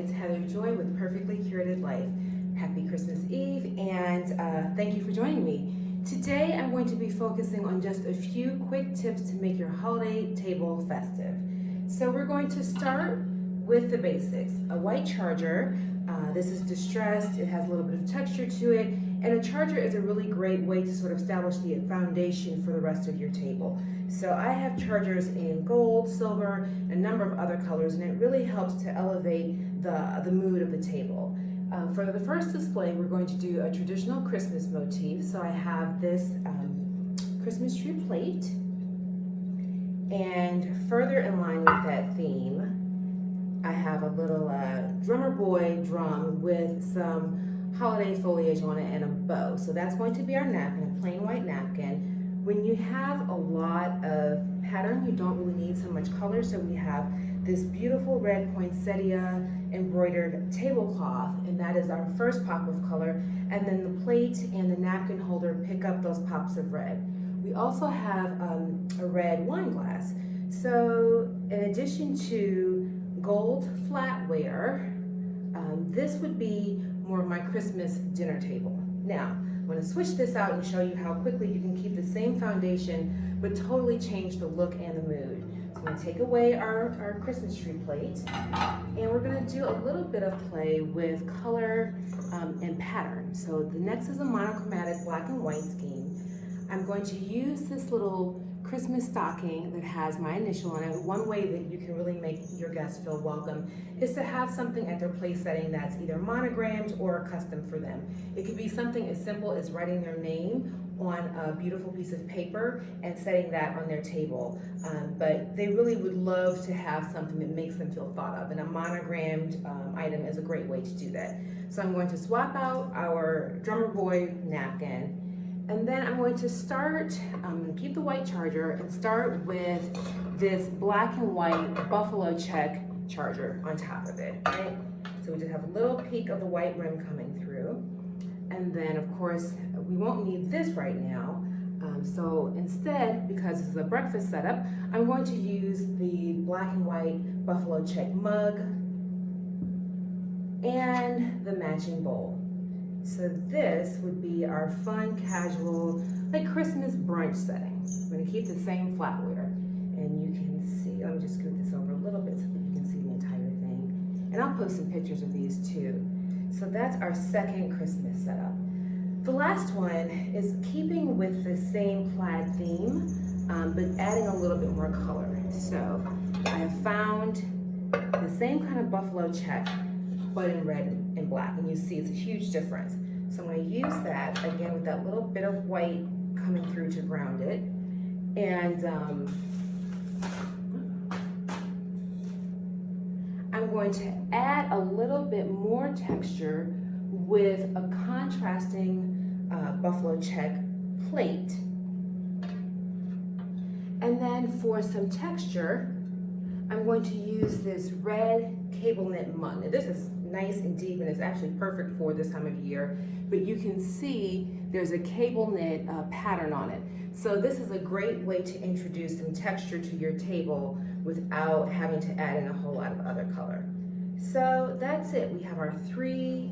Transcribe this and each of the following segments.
it's Heather Joy with Perfectly Curated Life. Happy Christmas Eve, and thank you for joining me. Today I'm going to be focusing on just a few quick tips to make your holiday table festive. So we're going to start with the basics. A white charger. This is distressed, it has a little bit of texture to it, and a charger is a really great way to sort of establish the foundation for the rest of your table. So I have chargers in gold, silver, and a number of other colors, and it really helps to elevate the mood of the table. For the first display, we're going to do a traditional Christmas motif. So I have this Christmas tree plate, and further in line with that theme, I have a little drummer boy drum with some holiday foliage on it and a bow. So that's going to be our napkin, a plain white napkin. When you have a lot of pattern, you don't really need so much color. So we have this beautiful red poinsettia embroidered tablecloth, and that is our first pop of color. And then the plate and the napkin holder pick up those pops of red. We also have a red wine glass. So in addition to gold flatware, this would be more of my Christmas dinner table. Now, I'm going to switch this out and show you how quickly you can keep the same foundation but totally change the look and the mood. So I'm going to take away our Christmas tree plate, and we're going to do a little bit of play with color and pattern. So the next is a monochromatic black and white scheme. I'm going to use this little Christmas stocking that has my initial on it. One way that you can really make your guests feel welcome is to have something at their place setting that's either monogrammed or custom for them. It could be something as simple as writing their name on a beautiful piece of paper and setting that on their table. But they really would love to have something that makes them feel thought of, and a monogrammed item is a great way to do that. So I'm going to swap out our drummer boy napkin, and then I'm going to start, keep the white charger and start with this black and white buffalo check charger on top of it, right? So we just have a little peak of the white rim coming through. And then of course, we won't need this right now. So instead, because this is a breakfast setup, I'm going to use the black and white buffalo check mug and the matching bowl. So this would be our fun, casual, like Christmas brunch setting. We're gonna keep the same flatware. And you can see, let me just scoot this over a little bit so that you can see the entire thing. And I'll post some pictures of these too. So that's our second Christmas setup. The last one is keeping with the same plaid theme, but adding a little bit more color. So I have found the same kind of buffalo check, but in red and black, and you see it's a huge difference. So I'm going to use that again with that little bit of white coming through to ground it, and I'm going to add a little bit more texture with a contrasting buffalo check plate, and then for some texture I'm going to use this red cable knit mug. Now, this is nice and deep, and it's actually perfect for this time of year, but you can see there's a cable knit pattern on it. So this is a great way to introduce some texture to your table without having to add in a whole lot of other color. So that's it. We have our three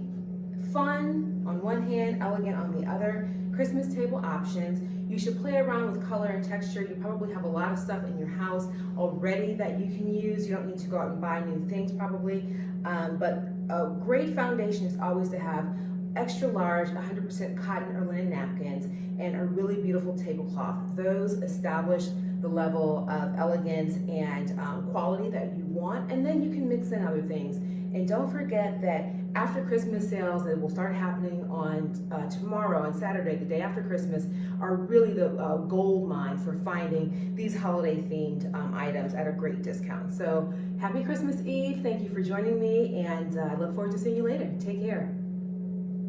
fun on one hand, elegant on the other, Christmas table options. You should play around with color and texture. You probably have a lot of stuff in your house already that you can use. You don't need to go out and buy new things probably, but a great foundation is always to have extra large 100% cotton or linen napkins and a really beautiful tablecloth. Those establish the level of elegance and quality that you want, and then you can mix in other things. And don't forget that after Christmas sales that will start happening on tomorrow, on Saturday, the day after Christmas, are really the gold mine for finding these holiday themed items at a great discount. So happy Christmas Eve. Thank you for joining me, and I look forward to seeing you later. Take care.